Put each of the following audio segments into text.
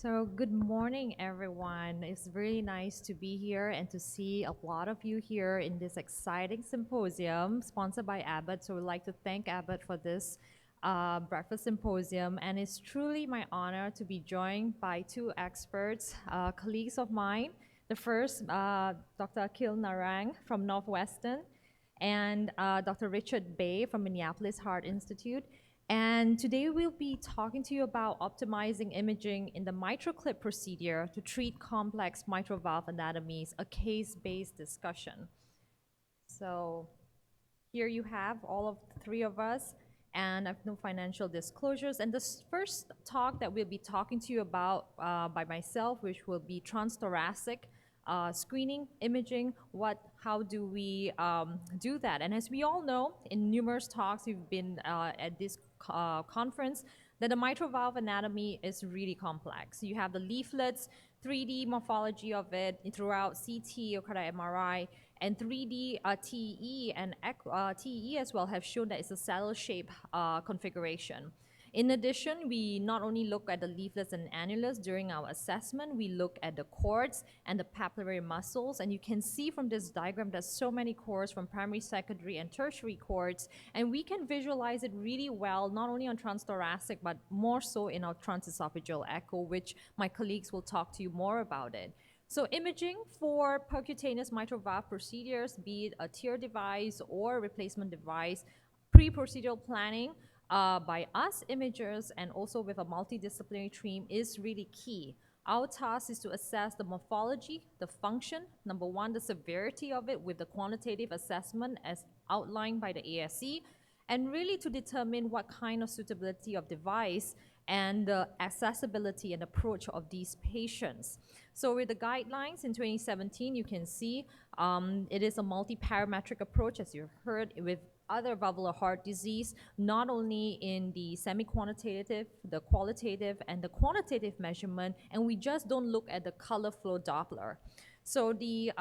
So, good morning, everyone. It's really nice to be here and to see a lot of you here in this exciting symposium sponsored by Abbott. So, we'd like to thank Abbott for this breakfast symposium. And it's truly my honor to be joined by two experts, colleagues of mine. The first, Dr. Akhil Narang from Northwestern, and Dr. Richard Bay from Minneapolis Heart Institute. And today we'll be talking to you about optimizing imaging in the MitraClip procedure to treat complex mitral valve anatomies, a case-based discussion. So here you have all of the three of us, and I have no financial disclosures. And this first talk that we'll be talking to you about by myself, which will be transthoracic screening, imaging, how do we do that? And as we all know, in numerous talks we've been at this conference, that the mitral valve anatomy is really complex. You have the leaflets, 3D morphology of it throughout CT or cardiac MRI, and 3D TE and TE as well have shown that it's a saddle shape configuration. In addition, we not only look at the leaflets and annulus during our assessment, we look at the cords and the papillary muscles. And you can see from this diagram there's so many cords from primary, secondary, and tertiary cords. And we can visualize it really well, not only on transthoracic, but more so in our transesophageal echo, which my colleagues will talk to you more about it. So imaging for percutaneous mitral valve procedures, be it a TEER device or replacement device, pre-procedural planning by us imagers and also with a multidisciplinary team is really key. Our task is to assess the morphology, the function, number one, the severity of it with the quantitative assessment as outlined by the ASC, and really to determine what kind of suitability of device and the accessibility and approach of these patients. So with the guidelines in 2017, you can see it is a multi-parametric approach, as you heard, with other valvular heart disease, not only in the semi-quantitative, the qualitative, and the quantitative measurement, and we just don't look at the color flow Doppler. So the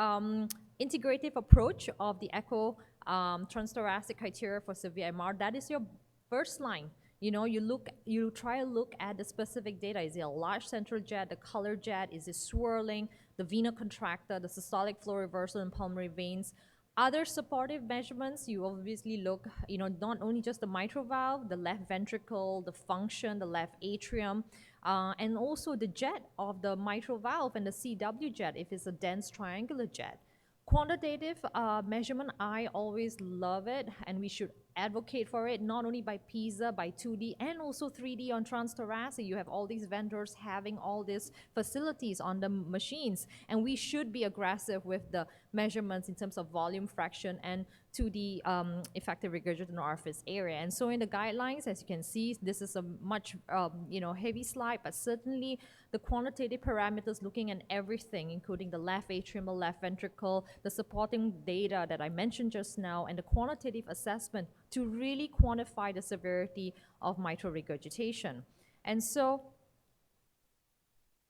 integrative approach of the echo transthoracic criteria for severe MR, that is your first line. You know, you try to look at the specific data. Is it a large central jet, the color jet? Is it swirling, the vena contracta, the systolic flow reversal in pulmonary veins? Other supportive measurements, you obviously look, not only just the mitral valve, the left ventricle, the function, the left atrium, and also the jet of the mitral valve and the CW jet if it's a dense triangular jet. Quantitative measurement, I always love it, and we should advocate for it, not only by PISA, by 2D, and also 3D on transthoracic. You have all these vendors having all these facilities on the machines, and we should be aggressive with the measurements in terms of volume fraction and 2D effective regurgitant orifice area. And so in the guidelines, as you can see, this is a much heavy slide, but certainly the quantitative parameters looking at everything, including the left atrium, the left ventricle, the supporting data that I mentioned just now, and the quantitative assessment to really quantify the severity of mitral regurgitation. And so,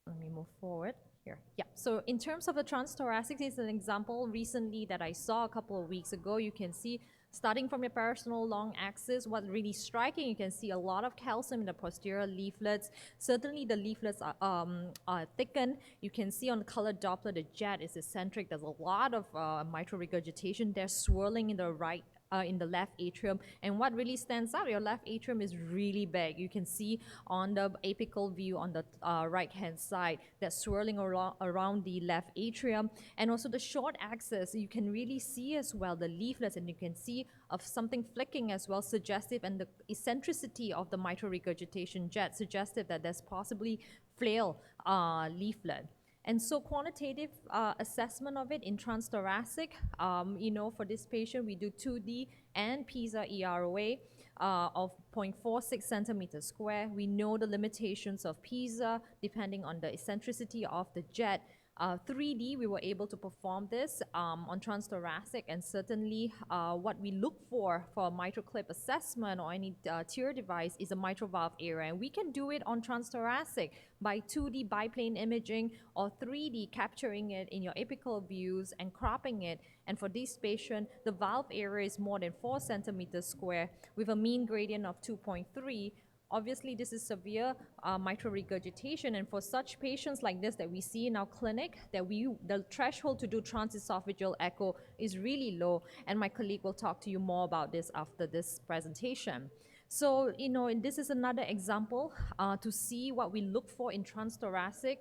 let me move forward here. Yeah, so in terms of the transthoracic, this is an example recently that I saw a couple of weeks ago. You can see, starting from your parasternal long axis, what's really striking, you can see a lot of calcium in the posterior leaflets. Certainly the leaflets are thickened. You can see on the color Doppler, the jet is eccentric. There's a lot of mitral regurgitation. They're swirling in the right in the left atrium, and what really stands out, your left atrium is really big. You can see on the apical view on the right hand side that swirling around the left atrium, and also the short axis, you can really see as well the leaflets, and you can see of something flicking as well, suggestive, and the eccentricity of the mitral regurgitation jet suggestive that there's possibly flail leaflet. And so quantitative assessment of it in transthoracic, for this patient, we do 2D and PISA EROA of 0.46 centimeters square. We know the limitations of PISA depending on the eccentricity of the jet. 3D, we were able to perform this on transthoracic, and certainly what we look for a MitraClip assessment or any TEER device is a mitral valve area, and we can do it on transthoracic by 2D biplane imaging or 3D capturing it in your apical views and cropping it. And for this patient, the valve area is more than 4 centimeters square with a mean gradient of 2.3, Obviously, this is severe mitral regurgitation, and for such patients like this that we see in our clinic, the threshold to do transesophageal echo is really low, and my colleague will talk to you more about this after this presentation. So, and this is another example to see what we look for in transthoracic,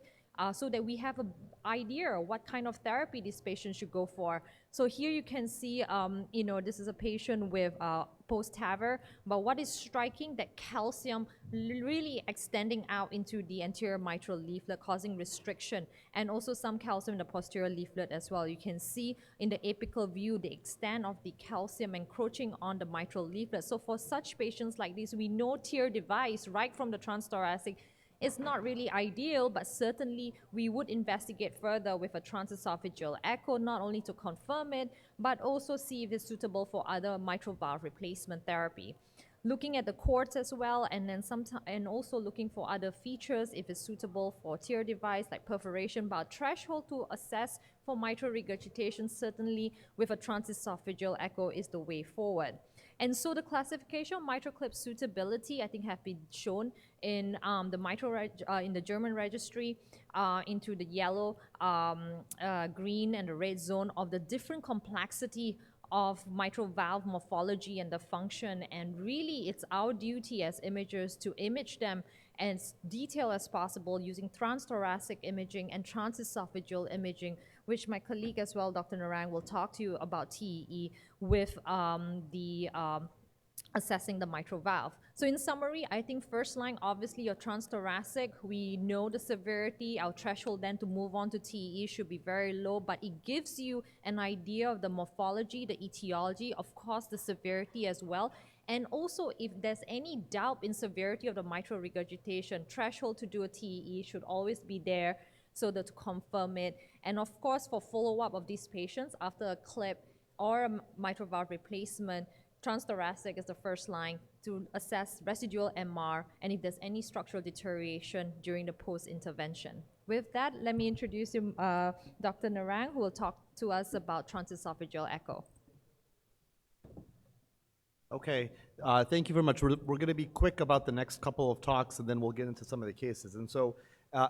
so that we have an idea what kind of therapy this patient should go for. So here you can see, this is a patient with post-TAVR, but what is striking, that calcium really extending out into the anterior mitral leaflet, causing restriction, and also some calcium in the posterior leaflet as well. You can see in the apical view the extent of the calcium encroaching on the mitral leaflet. So for such patients like this, we know TEER device right from the transthoracic is not really ideal, but certainly we would investigate further with a transesophageal echo, not only to confirm it, but also see if it's suitable for other mitral valve replacement therapy. Looking at the cords as well, and then and also looking for other features if it's suitable for TEER device like perforation, but threshold to assess for mitral regurgitation, certainly with a transesophageal echo is the way forward. And so the classification of MitraClip suitability, I think, have been shown in in the German registry into the yellow, green, and the red zone of the different complexity of mitral valve morphology and the function. And really, it's our duty as imagers to image them as detailed as possible using transthoracic imaging and transesophageal imaging, which my colleague as well, Dr. Narang, will talk to you about TEE with assessing the mitral valve. So in summary, I think first line, obviously your transthoracic, we know the severity, our threshold then to move on to TEE should be very low, but it gives you an idea of the morphology, the etiology, of course the severity as well. And also, if there's any doubt in severity of the mitral regurgitation, threshold to do a TEE should always be there so that to confirm it. And of course, for follow-up of these patients after a clip or a mitral valve replacement, transthoracic is the first line to assess residual MR and if there's any structural deterioration during the post-intervention. With that, let me introduce you, Dr. Narang, who will talk to us about transesophageal echo. Okay, thank you very much. We're going to be quick about the next couple of talks, and then we'll get into some of the cases. And so,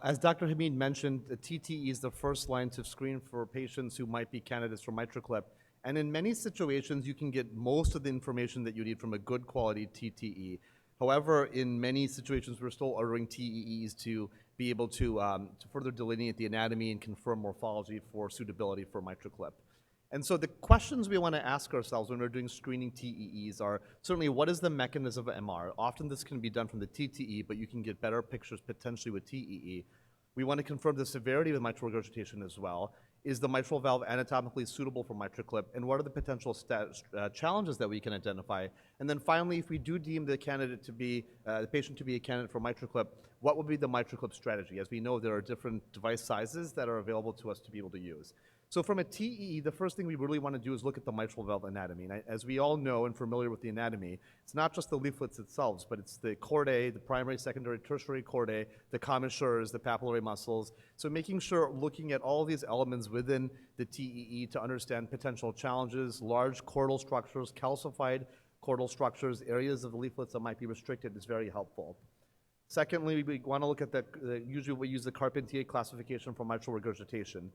as Dr. Hamid mentioned, the TTE is the first line to screen for patients who might be candidates for MitraClip. And in many situations, you can get most of the information that you need from a good quality TTE. However, in many situations, we're still ordering TEEs to be able to further delineate the anatomy and confirm morphology for suitability for MitraClip. And so the questions we want to ask ourselves when we're doing screening TEEs are certainly, what is the mechanism of MR? Often this can be done from the TTE, but you can get better pictures potentially with TEE. We want to confirm the severity of mitral regurgitation as well. Is the mitral valve anatomically suitable for MitraClip? And what are the potential challenges that we can identify? And then finally, if we do deem the candidate to be, the patient to be a candidate for MitraClip, what would be the MitraClip strategy? As we know, there are different device sizes that are available to us to be able to use. So from a TEE, the first thing we really want to do is look at the mitral valve anatomy. And as we all know and familiar with the anatomy, it's not just the leaflets themselves, but it's the chordae, the primary, secondary, tertiary chordae, the commissures, the papillary muscles. So making sure, looking at all these elements within the TEE to understand potential challenges, large chordal structures, calcified chordal structures, areas of the leaflets that might be restricted is very helpful. Secondly, we want to look at usually we use the Carpentier classification for mitral regurgitation.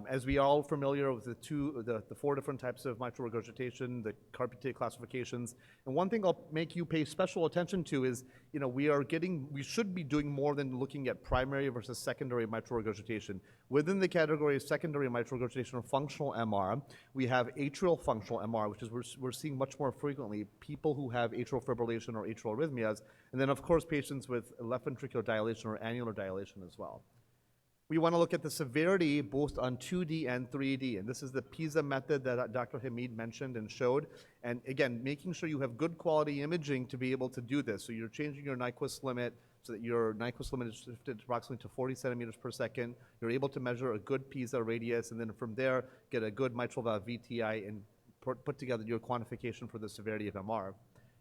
As we are all familiar with the four different types of mitral regurgitation, the Carpentier classifications, and one thing I'll make you pay special attention to is, we should be doing more than looking at primary versus secondary mitral regurgitation. Within the category of secondary mitral regurgitation or functional MR, we have atrial functional MR, which is we're seeing much more frequently people who have atrial fibrillation or atrial arrhythmias, and then of course patients with left ventricular dilation or annular dilation as well. We want to look at the severity both on 2D and 3D, and this is the PISA method that Dr. Hamid mentioned and showed. And again, making sure you have good quality imaging to be able to do this. So you're changing your Nyquist limit so that your Nyquist limit is shifted approximately to 40 centimeters per second. You're able to measure a good PISA radius, and then from there, get a good mitral valve VTI and put together your quantification for the severity of MR.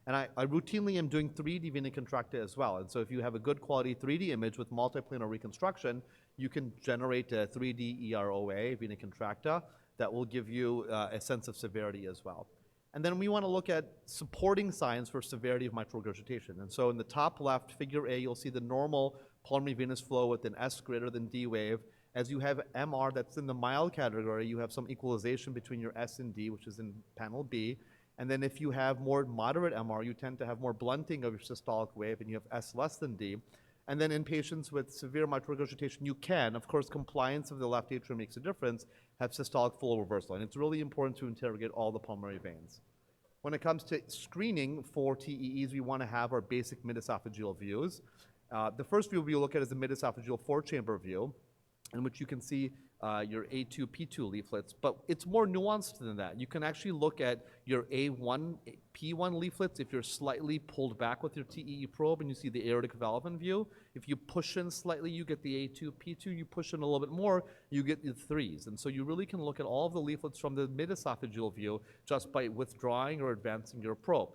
And I routinely am doing 3D vena contracta as well. And so if you have a good quality 3D image with multiplanar reconstruction, you can generate a 3D EROA, vena contracta, that will give you a sense of severity as well. And then we want to look at supporting signs for severity of mitral regurgitation. And so in the top left, figure A, you'll see the normal pulmonary venous flow with an S greater than D wave. As you have MR that's in the mild category, you have some equalization between your S and D, which is in panel B. And then if you have more moderate MR, you tend to have more blunting of your systolic wave, and you have S less than D. And then in patients with severe mitral regurgitation, you can, of course, compliance of the left atrium makes a difference, have systolic flow reversal. And it's really important to interrogate all the pulmonary veins. When it comes to screening for TEEs, we want to have our basic mid-esophageal views. The first view we look at is the mid-esophageal four-chamber view, in which you can see your A2, P2 leaflets, but it's more nuanced than that. You can actually look at your A1, P1 leaflets if you're slightly pulled back with your TEE probe and you see the aortic valve in view. If you push in slightly, you get the A2, P2. You push in a little bit more, you get the threes. And so you really can look at all of the leaflets from the mid-esophageal view just by withdrawing or advancing your probe.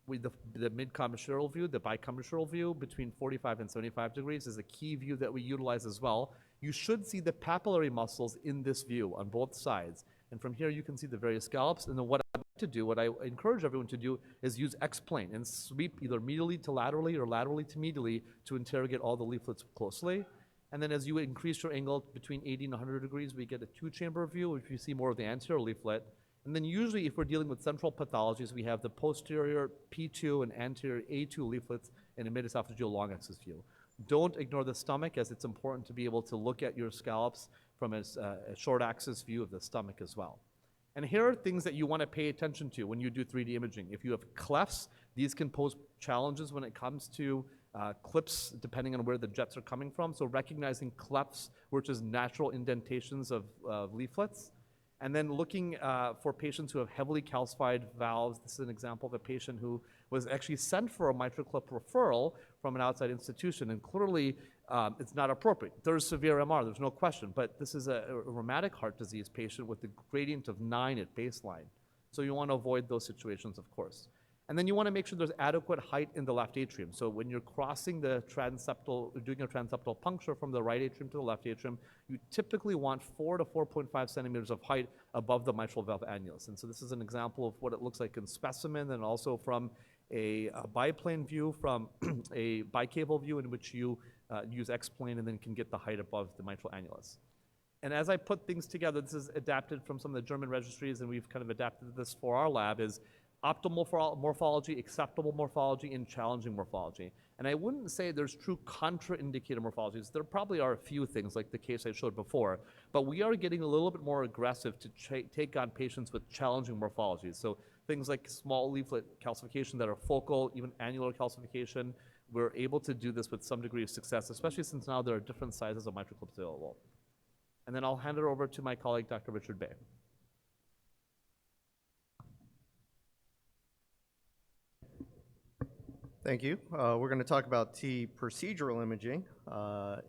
With the mid-commissural view, the bicommissural view between 45 and 75 degrees is a key view that we utilize as well. You should see the papillary muscles in this view on both sides. And from here, you can see the various scallops. And then what I like to do, what I encourage everyone to do, is use X-plane and sweep either medially to laterally or laterally to medially to interrogate all the leaflets closely. And then as you increase your angle between 80 and 100 degrees, we get a two-chamber view if you see more of the anterior leaflet. And then usually if we're dealing with central pathologies, we have the posterior P2 and anterior A2 leaflets in a mid-esophageal long axis view. Don't ignore the stomach, as it's important to be able to look at your scallops from a short axis view of the stomach as well. And here are things that you want to pay attention to when you do 3D imaging. If you have clefts, these can pose challenges when it comes to clips, depending on where the jets are coming from. So recognizing clefts, which is natural indentations of leaflets. And then looking for patients who have heavily calcified valves. This is an example of a patient who was actually sent for a MitraClip referral from an outside institution, and clearly it's not appropriate. There's severe MR, there's no question, but this is a rheumatic heart disease patient with a gradient of 9 at baseline. So you want to avoid those situations, of course. And then you want to make sure there's adequate height in the left atrium. So when you're crossing the transeptal, doing a transeptal puncture from the right atrium to the left atrium, you typically want 4 to 4.5 centimeters of height above the mitral valve annulus. And so this is an example of what it looks like in specimen, and also from a biplane view, from a bicaval view in which you use X-plane and then can get the height above the mitral annulus. And as I put things together, this is adapted from some of the German registries, and we've kind of adapted this for our lab, is optimal morphology, acceptable morphology, and challenging morphology. And I wouldn't say there's true contraindicated morphologies. There probably are a few things, like the case I showed before, but we are getting a little bit more aggressive to take on patients with challenging morphologies. So things like small leaflet calcification that are focal, even annular calcification, we're able to do this with some degree of success, especially since now there are different sizes of MitraClips available. And then I'll hand it over to my colleague, Dr. Richard Bay. Thank you. We're going to talk about T procedural imaging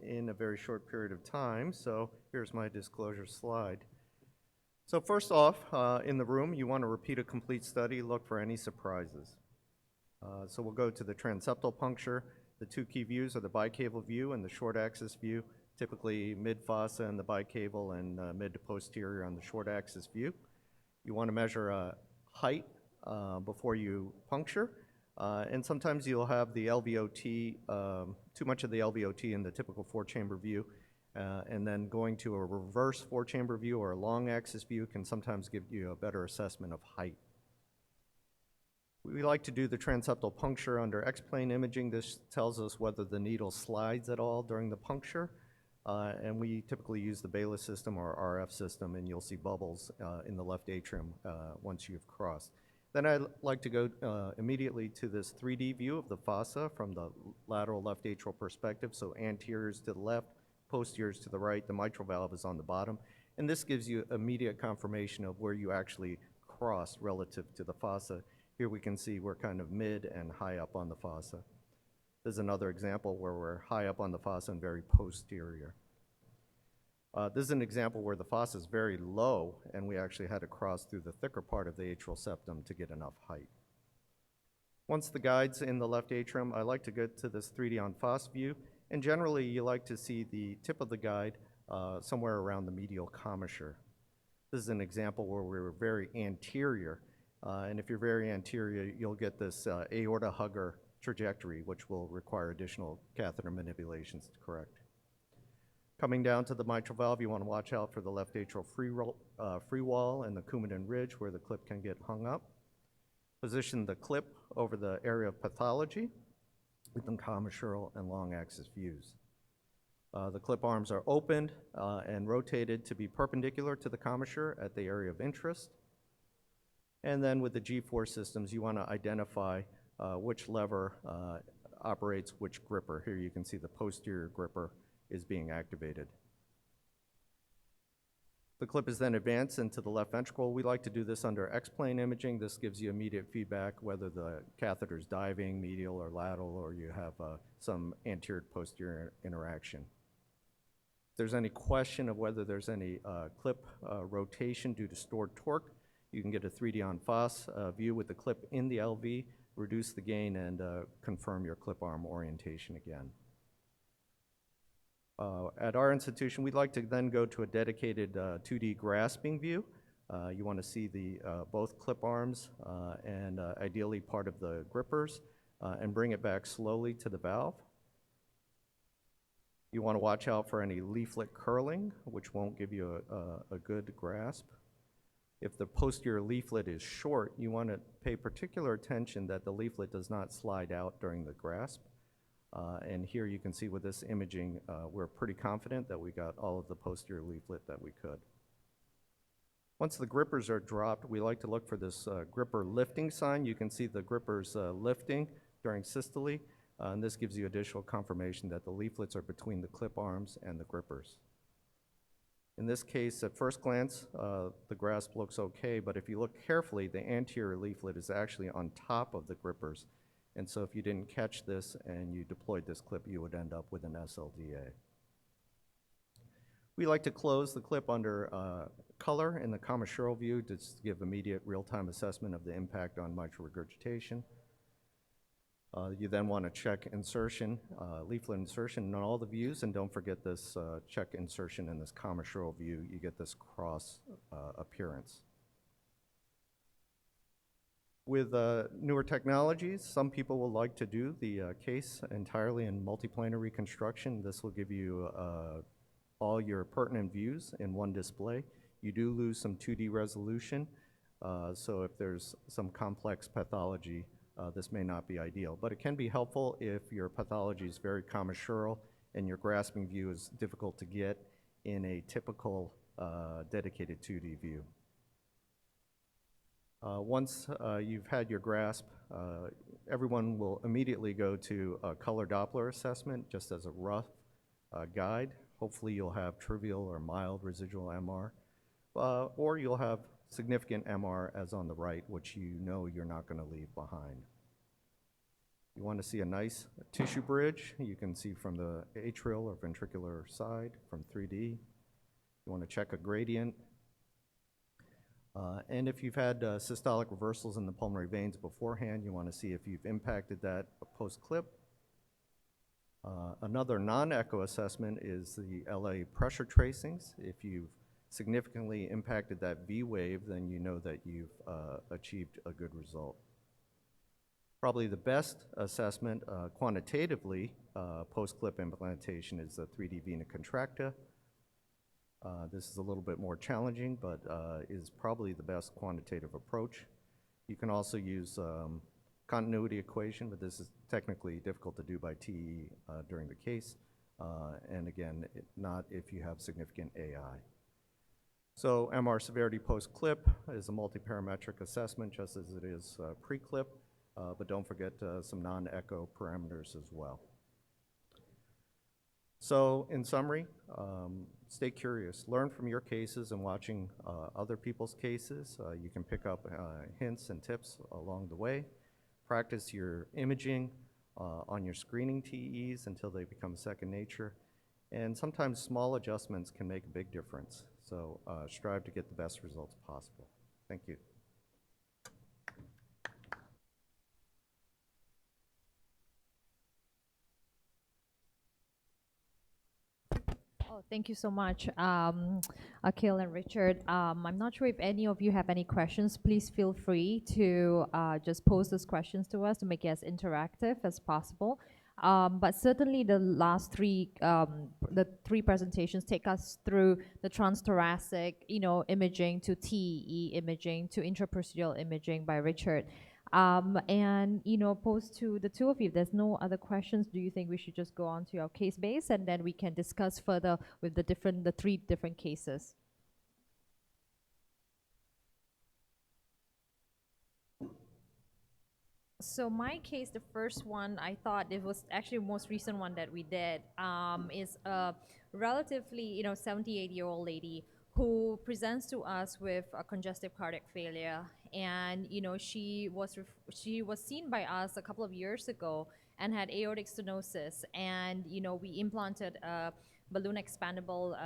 in a very short period of time. So here's my disclosure slide. So first off, in the room, you want to repeat a complete study, look for any surprises. So we'll go to the transeptal puncture. The two key views are the bicaval view and the short axis view, typically mid-fossa in the bicaval and mid to posterior on the short axis view. You want to measure height before you puncture. And sometimes you'll have the LVOT, too much of the LVOT in the typical four-chamber view, and then going to a reverse four-chamber view or a long axis view can sometimes give you a better assessment of height. We like to do the transeptal puncture under X-plane imaging. This tells us whether the needle slides at all during the puncture, and we typically use the Baylis system or RF system, and you'll see bubbles in the left atrium once you've crossed. Then I'd like to go immediately to this 3D view of the fossa from the lateral left atrial perspective. So anteriors to the left, posteriors to the right, the mitral valve is on the bottom. And this gives you immediate confirmation of where you actually cross relative to the fossa. Here we can see we're kind of mid and high up on the fossa. There's another example where we're high up on the fossa and very posterior. This is an example where the fossa is very low, and we actually had to cross through the thicker part of the atrial septum to get enough height. Once the guide's in the left atrium, I like to get to this 3D on FOSS view, and generally you like to see the tip of the guide somewhere around the medial commissure. This is an example where we were very anterior, And if you're very anterior, you'll get this aorta hugger trajectory, which will require additional catheter manipulations to correct. Coming down to the mitral valve, you want to watch out for the left atrial free wall and the Coumadin ridge where the clip can get hung up. Position the clip over the area of pathology with the commissural and long axis views. The clip arms are opened and rotated to be perpendicular to the commissure at the area of interest. And then with the G4 systems, you want to identify which lever operates which gripper. Here you can see the posterior gripper is being activated. The clip is then advanced into the left ventricle. We like to do this under X-plane imaging. This gives you immediate feedback whether the catheter is diving, medial or lateral, or you have some anterior-posterior interaction. If there's any question of whether there's any clip rotation due to stored torque, you can get a 3D on FOSS view with the clip in the LV, reduce the gain, and confirm your clip arm orientation again. At our institution, we'd like to then go to a dedicated 2D grasping view. You want to see both clip arms and ideally part of the grippers and bring it back slowly to the valve. You want to watch out for any leaflet curling, which won't give you a good grasp. If the posterior leaflet is short, you want to pay particular attention that the leaflet does not slide out during the grasp. And here you can see with this imaging, we're pretty confident that we got all of the posterior leaflet that we could. Once the grippers are dropped, we like to look for this gripper lifting sign. You can see the grippers lifting during systole, and this gives you additional confirmation that the leaflets are between the clip arms and the grippers. In this case, at first glance, the grasp looks okay, but if you look carefully, the anterior leaflet is actually on top of the grippers. And so if you didn't catch this and you deployed this clip, you would end up with an SLDA. We like to close the clip under color in the commissural view to give immediate real-time assessment of the impact on mitral regurgitation. You then want to check insertion, leaflet insertion in all the views, and don't forget this check insertion in this commissural view. You get this cross appearance. With newer technologies, some people will like to do the case entirely in multiplanar reconstruction. This will give you all your pertinent views in one display. You do lose some 2D resolution, so if there's some complex pathology, this may not be ideal. But it can be helpful if your pathology is very commissural and your grasping view is difficult to get in a typical dedicated 2D view. Once you've had your grasp, everyone will immediately go to a color Doppler assessment just as a rough guide. Hopefully you'll have trivial or mild residual MR, or you'll have significant MR as on the right, which you know you're not going to leave behind. You want to see a nice tissue bridge. You can see from the atrial or ventricular side from 3D. You want to check a gradient. And if you've had systolic reversals in the pulmonary veins beforehand, you want to see if you've impacted that post-clip. Another non-echo assessment is the LA pressure tracings. If you've significantly impacted that V wave, then you know that you've achieved a good result. Probably the best assessment quantitatively post-clip implantation is the 3D vena contracta. This is a little bit more challenging, but is probably the best quantitative approach. You can also use continuity equation, but this is technically difficult to do by TE during the case. And again, not if you have significant AI. So MR severity post-clip is a multiparametric assessment, just as it is pre-clip, but don't forget some non-echo parameters as well. So in summary, stay curious. Learn from your cases and watching other people's cases. You can pick up hints and tips along the way. Practice your imaging on your screening TEs until they become second nature. And sometimes small adjustments can make a big difference. So strive to get the best results possible. Thank you. Oh, Oh, thank you so much, Akhil and Richard. I'm not sure if any of you have any questions. Please feel free to just post those questions to us to make it as interactive as possible. But certainly the three presentations take us through the transthoracic, imaging to TEE imaging to intraprocedural imaging by Richard. And post to the two of you, if there's no other questions, do you think we should just go on to our case base and then we can discuss further with the three different cases? So my case, the first one, I thought it was actually the most recent one that we did, is a relatively, 78-year-old lady who presents to us with a congestive cardiac failure. And, she was seen by us a couple of years ago and had aortic stenosis. And, we implanted a balloon expandable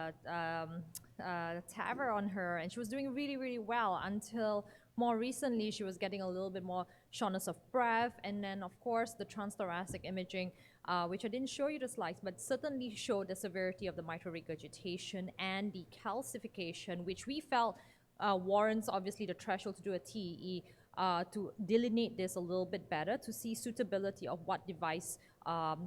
TAVR on her, and she was doing really, really well until more recently she was getting a little bit more shortness of breath, and then of course the transthoracic imaging, which I didn't show you the slides, but certainly showed the severity of the mitral regurgitation and the calcification, which we felt warrants obviously the threshold to do a TEE, to delineate this a little bit better to see suitability of what device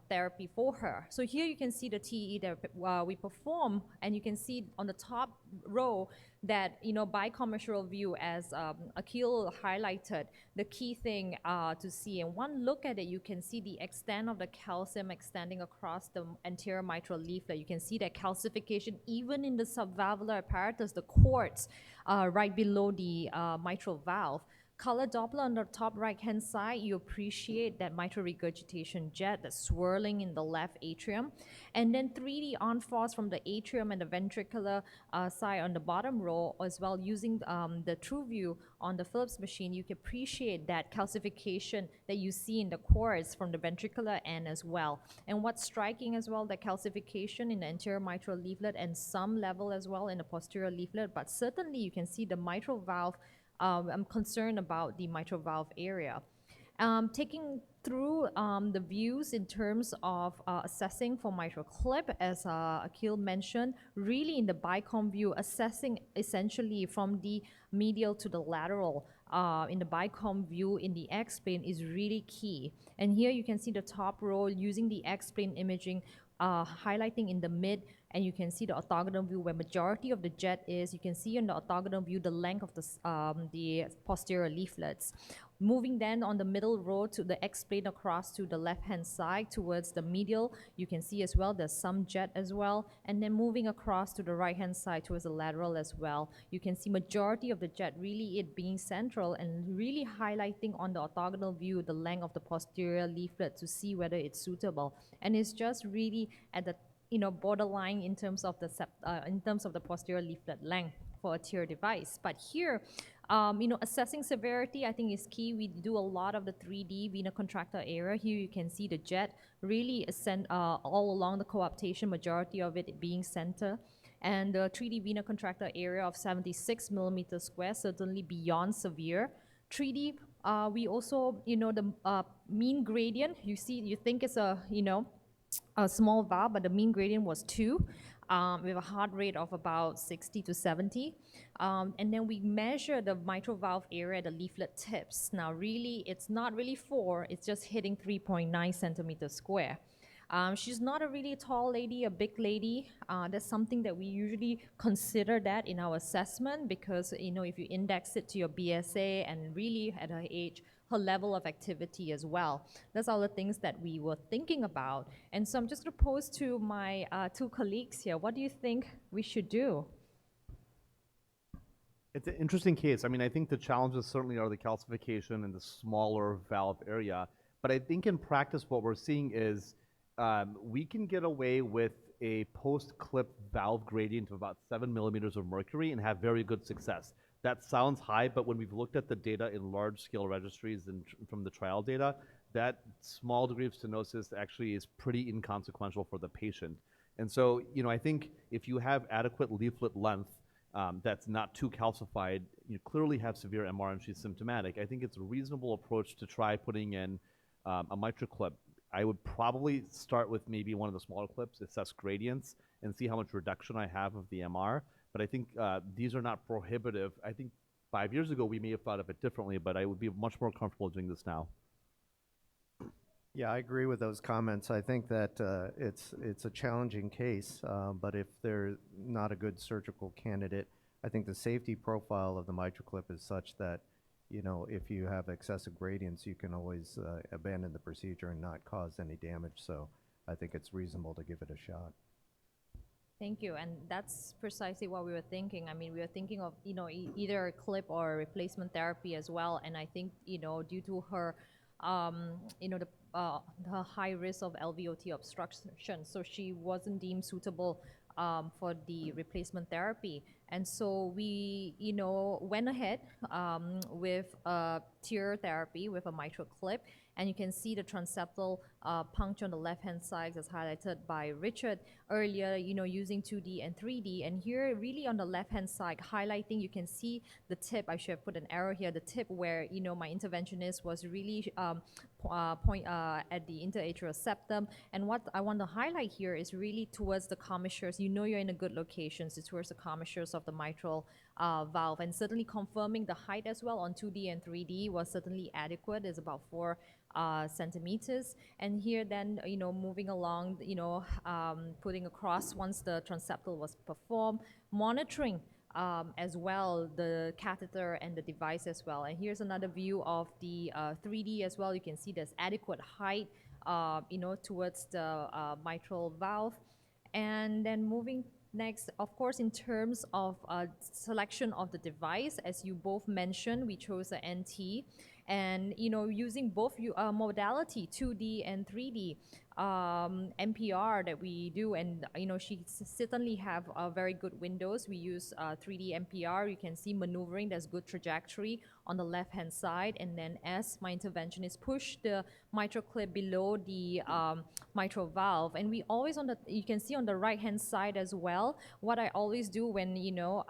therapy for her. So here you can see the TEE that we perform, and you can see on the top row that, by commercial view, as Akhil highlighted, the key thing to see. And one look at it, you can see the extent of the calcium extending across the anterior mitral leaflet. You can see that calcification even in the subvalvular apparatus, the cords right below the mitral valve. Color Doppler on the top right-hand side, you appreciate that mitral regurgitation jet, the swirling in the left atrium. And then 3D on-force from the atrium and the ventricular side on the bottom row, as well using the TrueView on the Philips machine, you can appreciate that calcification that you see in the cords from the ventricular end as well. And what's striking as well, the calcification in the anterior mitral leaflet and some level as well in the posterior leaflet, but certainly you can see the mitral valve. I'm concerned about the mitral valve area. Taking through the views in terms of assessing for MitraClip, as Akhil mentioned, really in the BICOM view, assessing essentially from the medial to the lateral in the BICOM view in the X-plane is really key. And here you can see the top row using the X-plane imaging highlighting in the mid, and you can see the orthogonal view where majority of the jet is. You can see in the orthogonal view the length of the posterior leaflets. Moving then on the middle row to the X-plane across to the left-hand side towards the medial, you can see as well there's some jet as well. And then moving across to the right-hand side towards the lateral as well, you can see majority of the jet really it being central and really highlighting on the orthogonal view the length of the posterior leaflet to see whether it's suitable. And it's just really at the borderline in terms of the posterior leaflet length for a TEER device. But here, assessing severity, I think is key. We do a lot of the 3D vena contractor area. Here you can see the jet really ascend all along the coaptation, majority of it being center. And the 3D vena contractor area of 76 millimeters square, certainly beyond severe. 3D, we also, the mean gradient, you think it's a small valve, but the mean gradient was 2. With a heart rate of about 60 to 70. And then we measure the mitral valve area, the leaflet tips. Now really, it's not really 4, it's just hitting 3.9 centimeters square. She's not a really tall lady, a big lady. That's something that we usually consider that in our assessment because, if you index it to your BSA and really at her age, her level of activity as well. That's all the things that we were thinking about. And so I'm just going to pose to my two colleagues here. What do you think we should do? It's an interesting case. I mean, I think the challenges certainly are the calcification and the smaller valve area. But I think in practice, what we're seeing is we can get away with a post-clip valve gradient of about 7 millimeters of mercury and have very good success. That sounds high, but when we've looked at the data in large-scale registries and from the trial data, that small degree of stenosis actually is pretty inconsequential for the patient. And so, I think if you have adequate leaflet length that's not too calcified, you clearly have severe MR and she's symptomatic. I think it's a reasonable approach to try putting in a MitraClip. I would probably start with maybe one of the smaller clips, assess gradients, and see how much reduction I have of the MR. But I think these are not prohibitive. I think 5 years ago, we may have thought of it differently, but I would be much more comfortable doing this now. Yeah, I agree with those comments. I think that it's a challenging case, but if they're not a good surgical candidate, I think the safety profile of the MitraClip is such that, you know, if you have excessive gradients, you can always abandon the procedure and not cause any damage. So I think it's reasonable to give it a shot. Thank you, and that's precisely what we were thinking. I mean, we were thinking of, you know, either a clip or replacement therapy as well, and I think, you know, due to her, you know, the high risk of LVOT obstruction, so she wasn't deemed suitable for the replacement therapy. And so we, you know, went ahead with a tear therapy with a MitraClip, and you can see the transeptal puncture on the left-hand side as highlighted by Richard earlier, you know, using 2D and 3D. And here, really on the left-hand side, highlighting, you can see the tip. I should have put an arrow here, the tip where, you know, my interventionist was really at the interatrial septum. And what I want to highlight here is really towards the commissures. You know you're in a good location, so towards the commissures of the mitral valve, and certainly confirming the height as well on 2D and 3D was certainly adequate. It's about 4 centimeters. And here then, you know, moving along, you know, putting across once the transeptal was performed, monitoring as well the catheter and the device as well. And here's another view of the 3D as well. You can see there's adequate height, you know, towards the mitral valve. And then moving next, of course, in terms of selection of the device, as you both mentioned, we chose the NT. And, you know, using both modality, 2D and 3D, NPR that we do, and, you know, she certainly have very good windows. We use 3D NPR. You can see maneuvering, there's good trajectory on the left-hand side. And then as my interventionist push the MitraClip below the mitral valve, and we always you can see on the right-hand side as well, what I always do when, you know,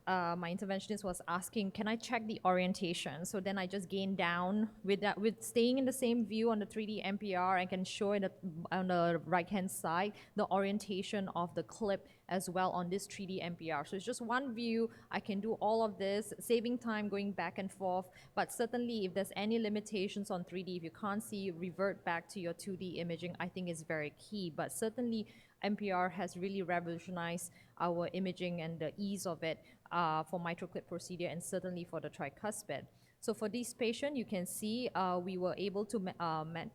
my interventionist was asking, can I check the orientation? So then I just gain down with that, with staying in the same view on the 3D NPR. I can show it on the right-hand side, the orientation of the clip as well on this 3D NPR. So it's just one view. I can do all of this, saving time going back and forth. But certainly if there's any limitations on 3D, if you can't see, revert back to your 2D imaging, I think is very key. But certainly NPR has really revolutionized our imaging and the ease of it for MitraClip procedure, and certainly for the tricuspid. So for this patient, you can see we were able to,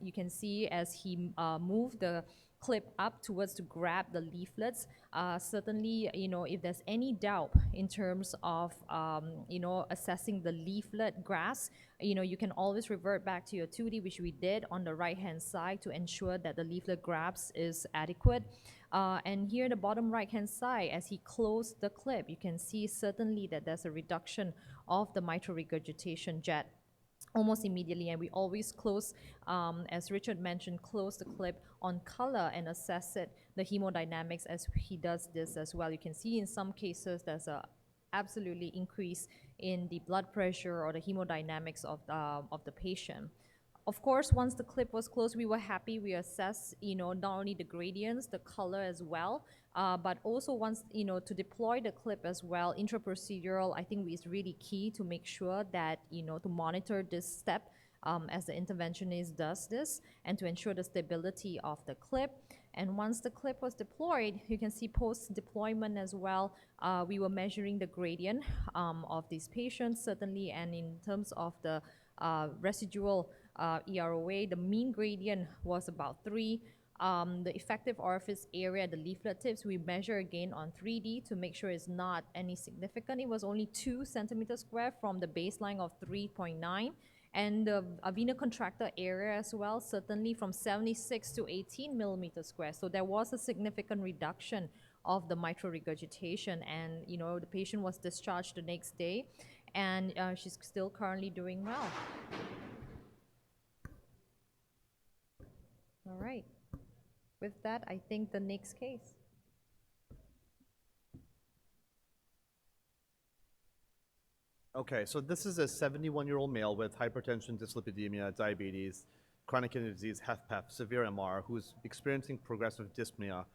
you can see as he moved the clip up towards to grab the leaflets. Certainly, you know, if there's any doubt in terms of, you know, assessing the leaflet grasp, you know, you can always revert back to your 2D, which we did on the right-hand side to ensure that the leaflet grasp is adequate. And here the bottom right-hand side, as he closed the clip, you can see certainly that there's a reduction of the mitral regurgitation jet almost immediately. And we always close, as Richard mentioned, close the clip on color and assess it, the hemodynamics as he does this as well. You can see in some cases there's a absolutely increase in the blood pressure or the hemodynamics of the patient. Of course, once the clip was closed, we were happy. We assessed, you know, not only the gradients, the color as well, but also once, you know, to deploy the clip as well, intraprocedural, I think is really key to make sure that, you know, to monitor this step as the interventionist does this, and to ensure the stability of the clip. And once the clip was deployed, you can see post-deployment as well, we were measuring the gradient of these patients, certainly, and in terms of the residual EROA, the mean gradient was about 3. The effective orifice area, the leaflet tips, we measure again on 3D to make sure it's not any significant. It was only 2 centimeters square from the baseline of 3.9. And the vena contractor area as well, certainly from 76 to 18 millimeters square. So there was a significant reduction of the mitral regurgitation. And, you know, the patient was discharged the next day, and she's still currently doing well. All right. With that, I think the next case. Okay, so this is a 71-year-old male with hypertension, dyslipidemia, diabetes. chronic kidney disease, HFpEF, severe MR, who's experiencing progressive dyspnea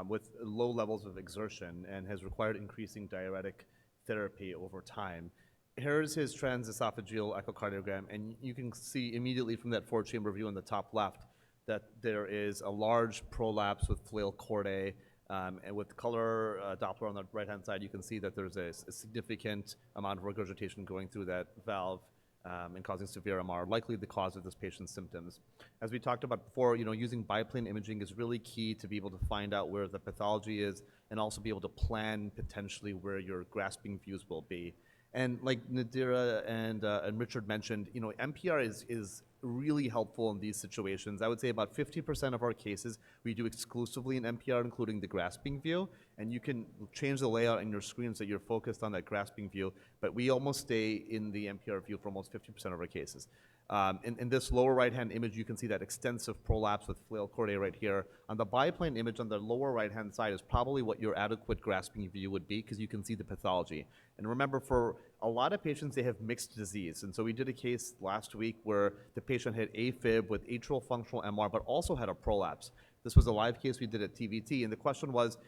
with low levels of exertion and has required increasing diuretic therapy over time. Here's his transesophageal echocardiogram, and you can see immediately from that four-chamber view on the top left that there is a large prolapse with flail chordae, and with color Doppler on the right-hand side, you can see that there's a significant amount of regurgitation going through that valve and causing severe MR, likely the cause of this patient's symptoms. As we talked about before, using biplane imaging is really key to be able to find out where the pathology is and also be able to plan potentially where your grasping views will be. And like Nadira and Richard mentioned, MPR is really helpful in these situations. I would say about 50% of our cases we do exclusively in MPR, including the grasping view, and you can change the layout in your screen so you're focused on that grasping view, but we almost stay in the MPR view for almost 50% of our cases. In this lower right-hand image, you can see that extensive prolapse with flail chordae right here. On the biplane image on the lower right-hand side is probably what your adequate grasping view would be because you can see the pathology. And remember, for a lot of patients, they have mixed disease. And so we did a case last week where the patient had AFib with atrial functional MR, but also had a prolapse. This was a live case we did at TVT, and the question was,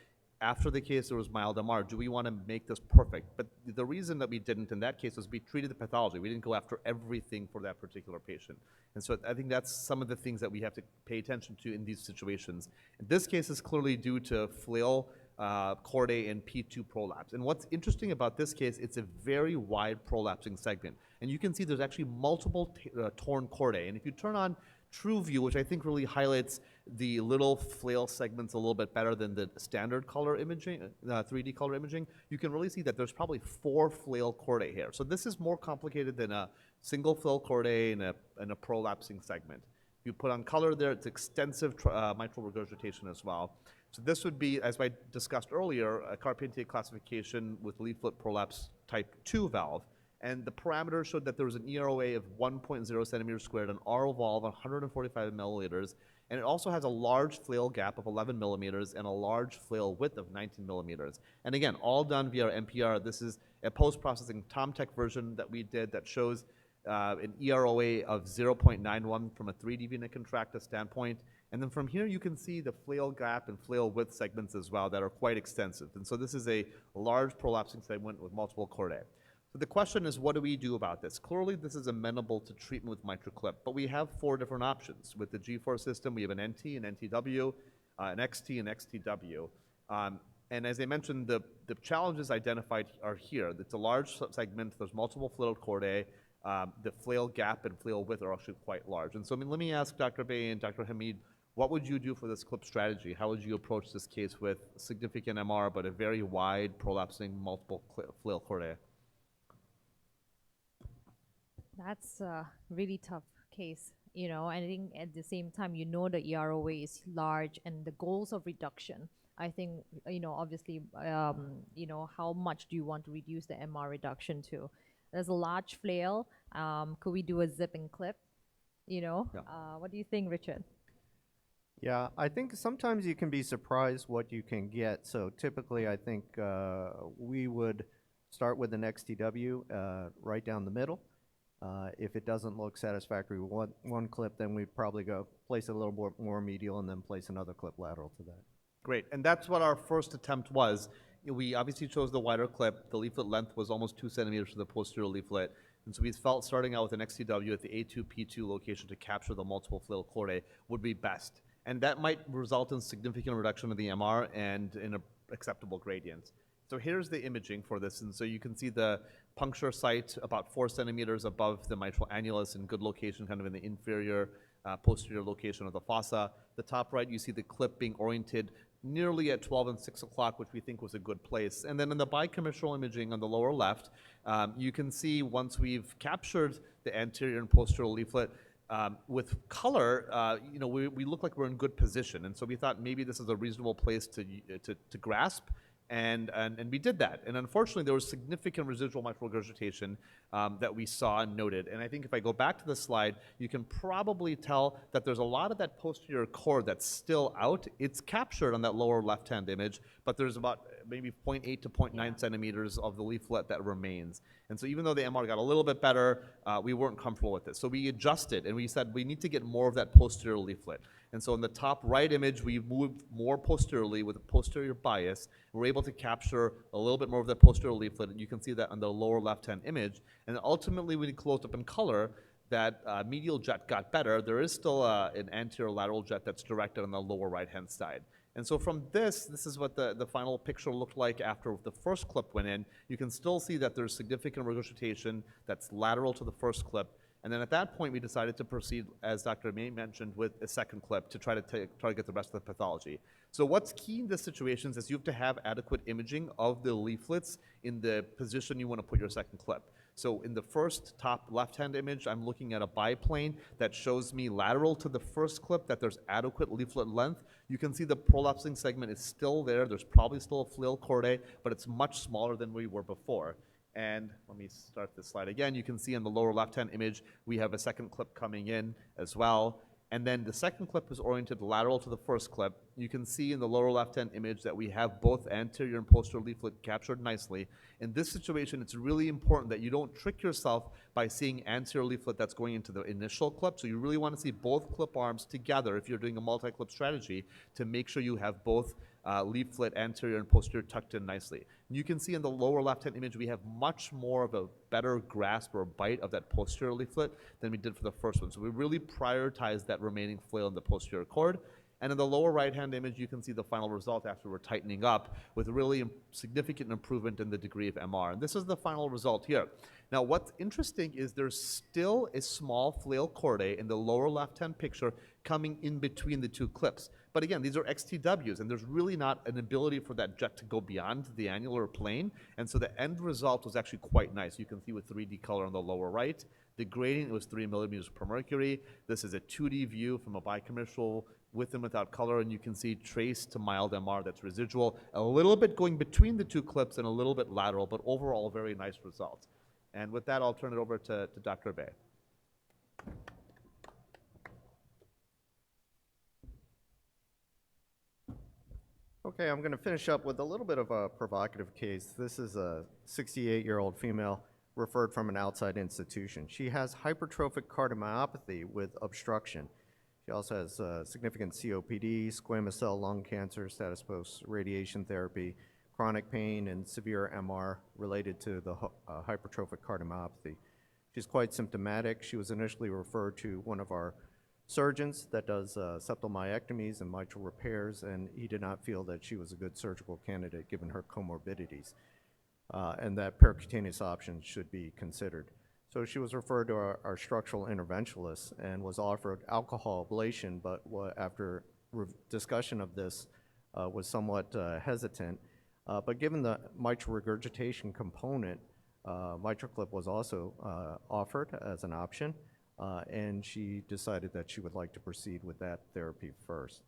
after the case, there was mild MR. Do we want to make this perfect? But the reason that we didn't in that case was we treated the pathology. We didn't go after everything for that particular patient. And so I think that's some of the things that we have to pay attention to in these situations. In this case, is clearly due to flail chordae and P2 prolapse. And what's interesting about this case, it's a very wide prolapsing segment. And you can see there's actually multiple torn chordae. And if you turn on True View, which I think really highlights the little flail segments a little bit better than the standard color imaging, 3D color imaging, you can really see that there's probably 4 flail chordae here. So this is more complicated than a single flail chordae and a prolapsing segment. If you put on color there, it's extensive mitral regurgitation as well. So this would be, as I discussed earlier, a Carpentier classification with leaflet prolapse type 2 valve. And the parameters showed that there was an EROA of 1.0 centimeters squared, an RO valve of 145 milliliters, and it also has a large flail gap of 11 millimeters and a large flail width of 19 millimeters. And again, all done via MPR. This is a post-processing TomTech version that we did that shows an EROA of 0.91 from a 3D vena contracta standpoint. And then from here, you can see the flail gap and flail width segments as well that are quite extensive. And so this is a large prolapsing segment with multiple chordae. So the question is, what do we do about this? Clearly, this is amenable to treatment with MitraClip, but we have 4 different options. With the G4 system, we have an NT, an NTW, an XT, and XTW. And as I mentioned, the challenges identified are here. It's a large segment. There's multiple flail chordae. The flail gap and flail width are actually quite large. And so let me ask Dr. Bey and Dr. Hamid, what would you do for this clip strategy? How would you approach this case with significant MR, but a very wide prolapsing multiple flail chordae? That's a really tough case, and I think at the same time, the EROA is large and the goals of reduction. I think, obviously, how much do you want to reduce the MR reduction to? There's a large flail. Could we do a zip and clip? Yeah. What do you think, Richard? Yeah, I think sometimes you can be surprised what you can get. So typically, I think we would start with an XTW right down the middle. If it doesn't look satisfactory with one clip, then we'd probably go place a little more medial and then place another clip lateral to that. Great, and that's what our first attempt was. We obviously chose the wider clip. The leaflet length was almost 2 centimeters for the posterior leaflet. And so we felt starting out with an XTW at the A2, P2 location to capture the multiple flail chordae would be best. And that might result in significant reduction of the MR and in an acceptable gradient. So here's the imaging for this. And so you can see the puncture site about 4 centimeters above the mitral annulus in good location, kind of in the inferior posterior location of the fossa. The top right, you see the clip being oriented nearly at 12 and 6 o'clock, which we think was a good place. And then in the bicommissural imaging on the lower left, you can see once we've captured the anterior and posterior leaflet, with color, we look like we're in good position. And so we thought maybe this is a reasonable place to grasp. And we did that. And unfortunately, there was significant residual mitral regurgitation that we saw and noted. And I think if I go back to the slide, you can probably tell that there's a lot of that posterior cord that's still out. It's captured on that lower left-hand image, but there's about maybe 0.8 to 0.9 centimeters of the leaflet that remains. And so even though the MR got a little bit better, we weren't comfortable with it. So we adjusted, and we said we need to get more of that posterior leaflet. And so in the top right image, we moved more posteriorly with a posterior bias. We're able to capture a little bit more of that posterior leaflet, and you can see that on the lower left-hand image. And then ultimately, when you closed up in color, that medial jet got better. There is still an anterior lateral jet that's directed on the lower right-hand side. And so from this is what the final picture looked like after the first clip went in. You can still see that there's significant regurgitation that's lateral to the first clip. And then at that point, we decided to proceed, as Dr. May mentioned, with a second clip to try to get the rest of the pathology. So what's key in this situation is you have to have adequate imaging of the leaflets in the position you want to put your second clip. So in the first top left-hand image, I'm looking at a biplane that shows me lateral to the first clip that there's adequate leaflet length. You can see the prolapsing segment is still there. There's probably still a flail chordae, but it's much smaller than we were before. And let me start this slide again. You can see in the lower left-hand image, we have a second clip coming in as well. And then the second clip is oriented lateral to the first clip. You can see in the lower left-hand image that we have both anterior and posterior leaflet captured nicely. In this situation, it's really important that you don't trick yourself by seeing anterior leaflet that's going into the initial clip. So you really want to see both clip arms together if you're doing a multi-clip strategy to make sure you have both leaflet anterior and posterior tucked in nicely. And you can see in the lower left-hand image, we have much more of a better grasp or bite of that posterior leaflet than we did for the first one. So we really prioritized that remaining flail in the posterior cord. And in the lower right-hand image, you can see the final result after we're tightening up with really significant improvement in the degree of MR. And this is the final result here. Now, what's interesting is there's still a small flail chordae in the lower left-hand picture coming in between the two clips. But again, these are XTWs, and there's really not an ability for that jet to go beyond the annular plane. And so the end result was actually quite nice. You can see with 3D color on the lower right. The gradient was 3 millimeters per mercury. This is a 2D view from a bicommercial with and without color, and you can see trace to mild MR that's residual, a little bit going between the two clips and a little bit lateral, but overall very nice results. And with that, I'll turn it over to Dr. Bay. Okay, I'm going to finish up with a little bit of a provocative case. This is a 68-year-old female referred from an outside institution. She has hypertrophic cardiomyopathy with obstruction. She also has significant COPD, squamous cell lung cancer, status post radiation therapy, chronic pain, and severe MR related to the hypertrophic cardiomyopathy. She's quite symptomatic. She was initially referred to one of our surgeons that does septal myectomies and mitral repairs, and he did not feel that she was a good surgical candidate given her comorbidities, and that percutaneous options should be considered. So she was referred to our structural interventionalist and was offered alcohol ablation, but after discussion of this was somewhat hesitant. But given the mitral regurgitation component, MitraClip was also offered as an option, and she decided that she would like to proceed with that therapy first.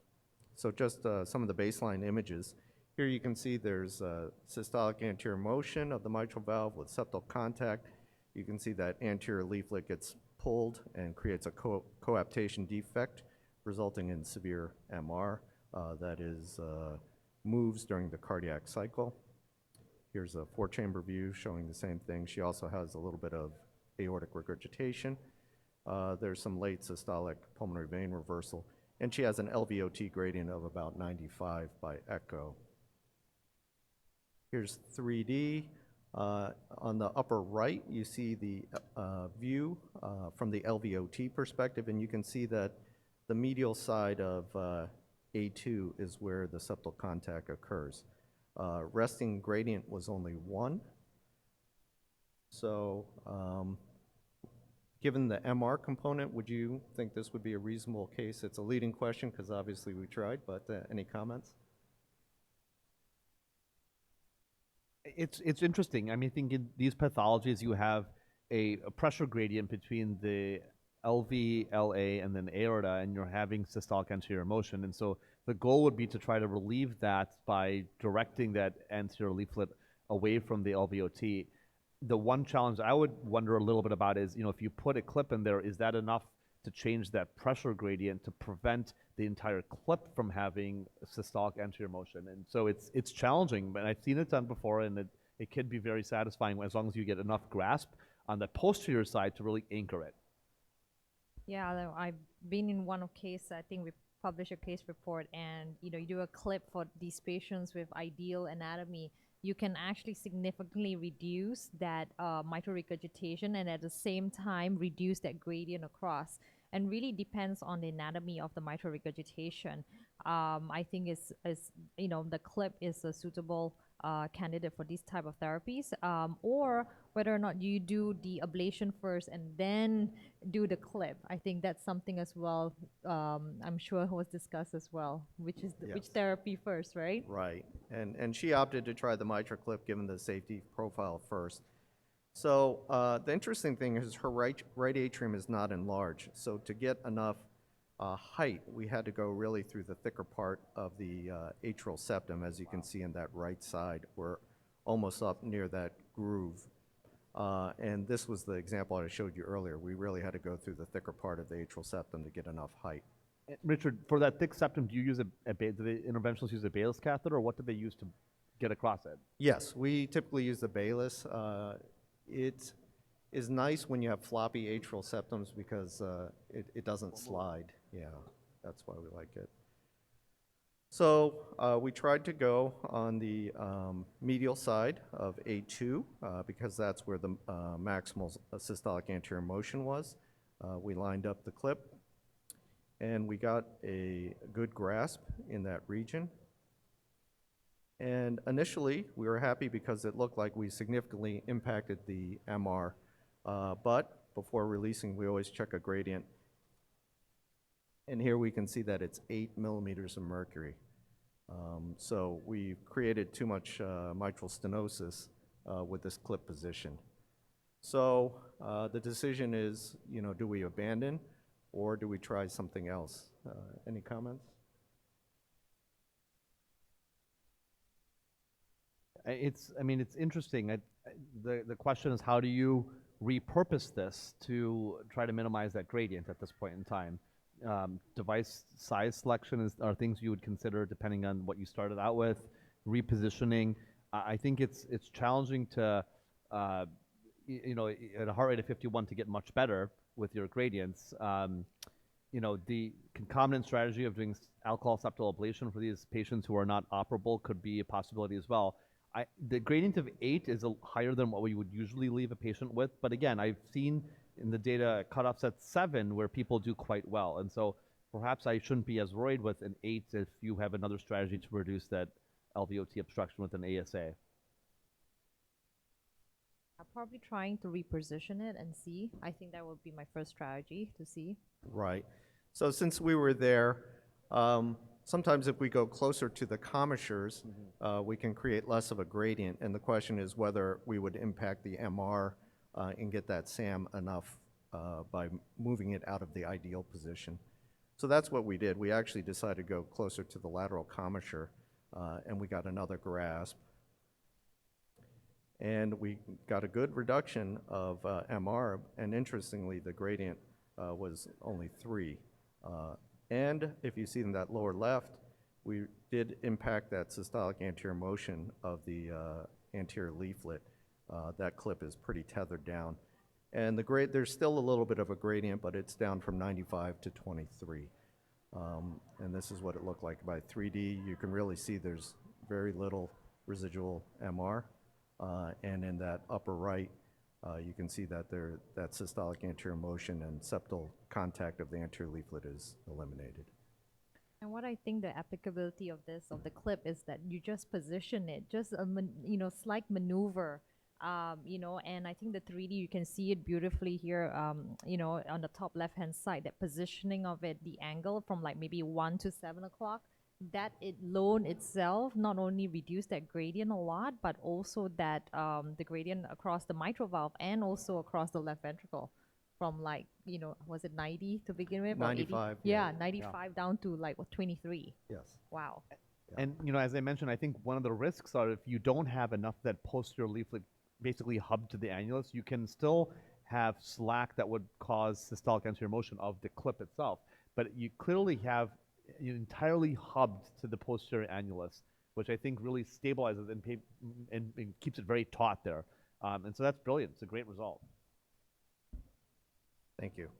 So just some of the baseline images. Here you can see there's systolic anterior motion of the mitral valve with septal contact. You can see that anterior leaflet gets pulled and creates a coaptation defect, resulting in severe MR that is moves during the cardiac cycle. Here's a 4-chamber view showing the same thing. She also has a little bit of aortic regurgitation. There's some late systolic pulmonary vein reversal, and she has an LVOT gradient of about 95 by echo. Here's 3D. On the upper right, you see the view from the LVOT perspective, and you can see that the medial side of A2 is where the septal contact occurs. Resting gradient was only 1. So given the MR component, would you think this would be a reasonable case? It's a leading question because obviously we tried, but any comments? It's interesting. I mean, I think in these pathologies, you have a pressure gradient between the LV, LA, and then aorta, and you're having systolic anterior motion. And so the goal would be to try to relieve that by directing that anterior leaflet away from the LVOT. The one challenge I would wonder a little bit about is, if you put a clip in there, is that enough to change that pressure gradient to prevent the entire clip from having systolic anterior motion? And so it's challenging, but I've seen it done before, and it can be very satisfying as long as you get enough grasp on the posterior side to really anchor it. Yeah, I've been in one case, I think we published a case report, and you do a clip for these patients with ideal anatomy. You can actually significantly reduce that mitral regurgitation and at the same time reduce that gradient across. And really depends on the anatomy of the mitral regurgitation. I think the clip is a suitable candidate for these type of therapies, or whether or not you do the ablation first and then do the clip. I think that's something as well. I'm sure was discussed as well, which Yes. therapy first, right? Right, and she opted to try the MitraClip given the safety profile first. So the interesting thing is her right atrium is not enlarged. So to get enough height, we had to go really through the thicker part of the atrial septum, as you can see in that right side. We're almost up near that groove. And this was the example I showed you earlier. We really had to go through the thicker part of the atrial septum to get enough height. Richard, for that thick septum, do you use do the interventionalists use a Baylis catheter, or what do they use to get across it? Yes, we typically use the Baylis. It is nice when you have floppy atrial septums because it doesn't slide. Yeah, that's why we like it. So we tried to go on the medial side of A2 because that's where the maximal systolic anterior motion was. We lined up the clip, and we got a good grasp in that region. And initially, we were happy because it looked like we significantly impacted the MR. But before releasing, we always check a gradient. And here we can see that it's 8 millimeters of mercury. So we've created too much mitral stenosis with this clip position. So the decision is, do we abandon or do we try something else? Any comments? It's interesting. The question is, how do you repurpose this to try to minimize that gradient at this point in time? Device size selection are things you would consider depending on what you started out with. Repositioning. I think it's challenging to, at a heart rate of 51 to get much better with your gradients. The concomitant strategy of doing alcohol septal ablation for these patients who are not operable could be a possibility as well. The gradient of 8 is higher than what we would usually leave a patient with, but again, I've seen in the data cutoffs at 7 where people do quite well, and so perhaps I shouldn't be as worried with an 8 if you have another strategy to reduce that LVOT obstruction with an ASA. I'm probably trying to reposition it and see. I think that would be my first strategy to see. Right. So since we were there, sometimes if we go closer to the commissures, we can create less of a gradient. And the question is whether we would impact the MR and get that SAM enough by moving it out of the ideal position. So that's what we did. We actually decided to go closer to the lateral commissure, and we got another grasp. And we got a good reduction of MR, and interestingly, the gradient was only 3. And if you see in that lower left, we did impact that systolic anterior motion of the anterior leaflet. That clip is pretty tethered down. And there's still a little bit of a gradient, but it's down from 95 to 23. And this is what it looked like by 3D. You can really see there's very little residual MR. And in that upper right, you can see that that systolic anterior motion and septal contact of the anterior leaflet is eliminated. And what I think the applicability of the clip is that you just position it, just a slight maneuver, and I think the 3D, you can see it beautifully here, on the top left-hand side, that positioning of it, the angle from like maybe 1 to 7 o'clock, that it alone itself not only reduce that gradient a lot, but also that the gradient across the mitral valve and also across the left ventricle. from like, was it 90 to begin with? Or 80? 95, Yeah, yeah. 95 down to like, what, 23? Yes. Wow. And as I mentioned, I think one of the risks are if you don't have enough of that posterior leaflet basically hubbed to the annulus, you can still have slack that would cause systolic anterior motion of the clip itself. But you clearly have entirely hubbed to the posterior annulus, which I think really stabilizes and keeps it very taut there. And so that's brilliant. It's a great result. Thank you.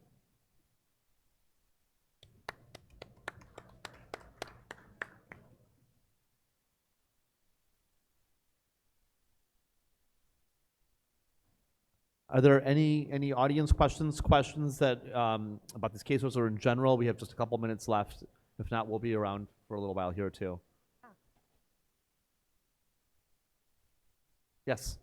Are there any audience questions that about this case or in general? We have just a couple minutes left. If not, we'll be around for a little while here too. Yes.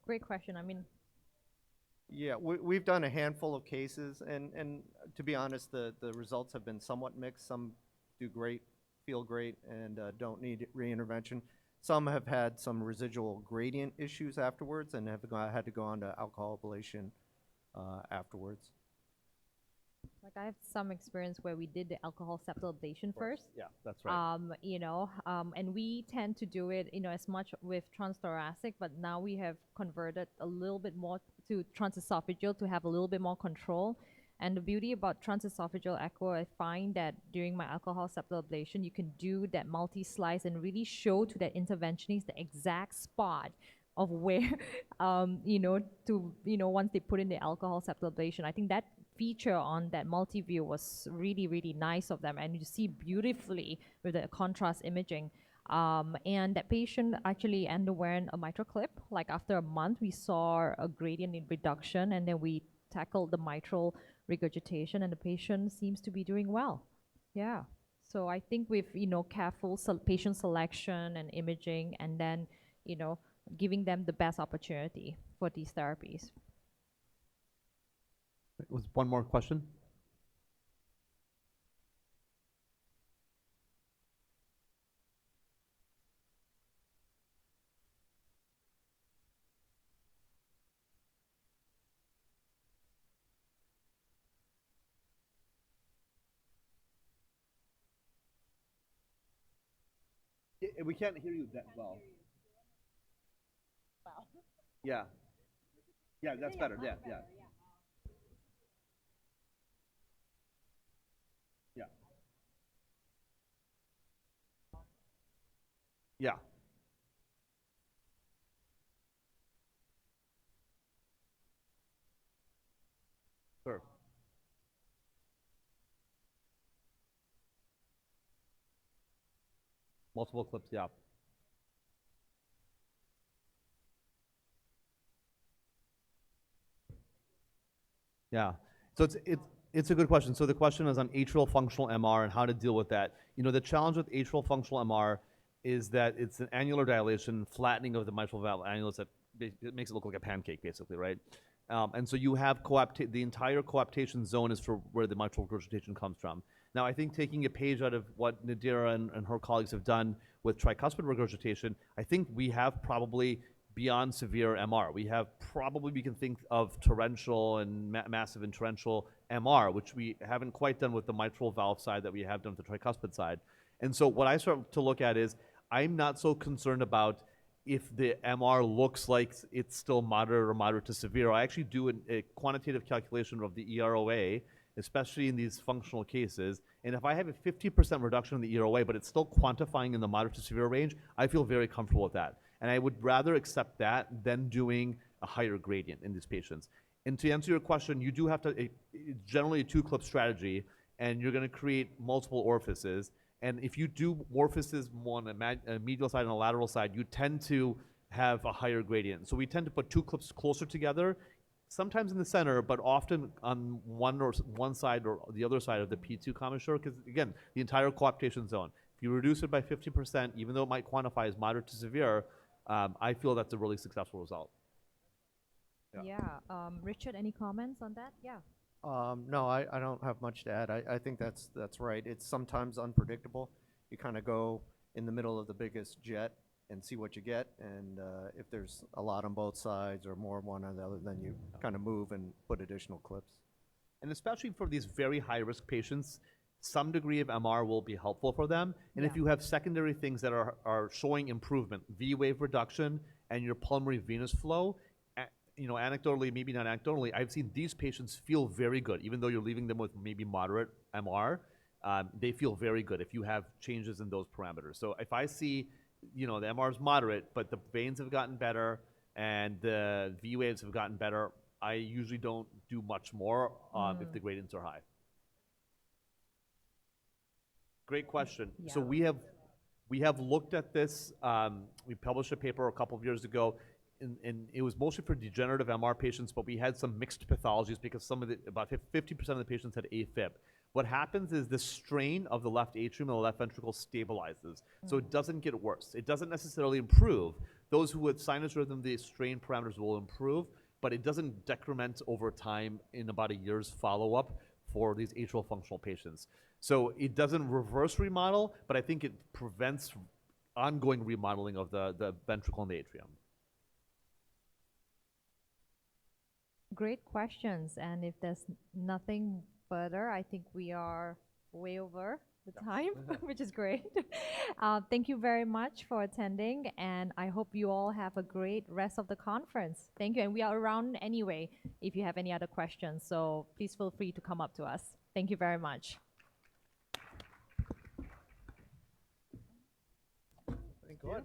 Great question. I mean, Yeah, we've done a handful of cases, and to be honest, the results have been somewhat mixed. Some do great, feel great, and don't need reintervention. Some have had some residual gradient issues afterwards and have had to go on to alcohol ablation afterwards. like I have some experience where we did the alcohol septal ablation first. Yeah, that's right. And we tend to do it, as much with transthoracic, but now we have converted a little bit more to transesophageal to have a little bit more control. And the beauty about transesophageal echo, I find that during my alcohol septal ablation, you can do that multi-slice and really show to that interventionist the exact spot of where, once they put in the alcohol septal ablation. I think that feature on that multi-view was really, really nice of them, and you see beautifully with the contrast imaging. And that patient actually underwent a MitraClip. Like after a month, we saw a gradient in reduction, and then we tackled the mitral regurgitation, and the patient seems to be doing well. Yeah. So I think with careful patient selection and imaging, and then giving them the best opportunity for these therapies. Was one more question? We can't hear you that well. Wow. Yeah. Yeah, that's better. Yeah, yeah. Yeah. Yeah. Sure. Multiple clips, yeah. Yeah. So it's a good question. So the question is on atrial functional MR and how to deal with that. The challenge with atrial functional MR is that it's an annular dilation, flattening of the mitral valve annulus that it makes it look like a pancake, basically, right? And so you have the entire coaptation zone is for where the mitral regurgitation comes from. Now, I think taking a page out of what Nadira and her colleagues have done with tricuspid regurgitation, I think we have probably beyond severe MR. We can think of torrential and massive and torrential MR, which we haven't quite done with the mitral valve side that we have done with the tricuspid side. And so what I start to look at is, I'm not so concerned about if the MR looks like it's still moderate or moderate to severe. I actually do a quantitative calculation of the EROA, especially in these functional cases. And if I have a 50% reduction in the EROA, but it's still quantifying in the moderate to severe range, I feel very comfortable with that. And I would rather accept that than doing a higher gradient in these patients. And to answer your question, you do have to, generally a two-clip strategy, and you're gonna create multiple orifices. And if you do orifices more on a medial side and a lateral side, you tend to have a higher gradient. So we tend to put two clips closer together, sometimes in the center, but often on one side or the other side of the P2 commissure, because again, the entire coaptation zone. If you reduce it by 50%, even though it might quantify as moderate to severe, I feel that's a really successful result. Yeah. Richard, any comments on that? Yeah. No, I don't have much to add. I think that's right. It's sometimes unpredictable. You kind of go in the middle of the biggest jet and see what you get, and if there's a lot on both sides or more one or the other, then you kind of move and put additional clips. And especially for these very high-risk patients, some degree of MR will be helpful for them. And if Yeah. you have secondary things that are showing improvement, V wave reduction and your pulmonary venous flow, you know, anecdotally, maybe not anecdotally, I've seen these patients feel very good, even though you're leaving them with maybe moderate MR. They feel very good if you have changes in those parameters. So if I see, you know, the MR is moderate, but the veins have gotten better and the V waves have gotten better, I usually don't do much more if the gradients are high. Great question. So Yeah. we have looked at this. We published a paper a couple of years ago, and it was mostly for degenerative MR patients, but we had some mixed pathologies because about 50% of the patients had AFib. What happens is the strain of the left atrium and the left ventricle stabilizes, so it doesn't get worse. It doesn't necessarily improve. Those who had sinus rhythm, the strain parameters will improve, but it doesn't decrement over time in about a year's follow-up for these atrial functional patients. So it doesn't reverse remodel, but I think it prevents ongoing remodeling of the ventricle and the atrium. Great questions. And if there's nothing further, I think we are way over the time, which is great. Thank you very much for attending, and I hope you all have a great rest of the conference. Thank you, and we are around anyway if you have any other questions, so please feel free to come up to us. Thank you very much. Good.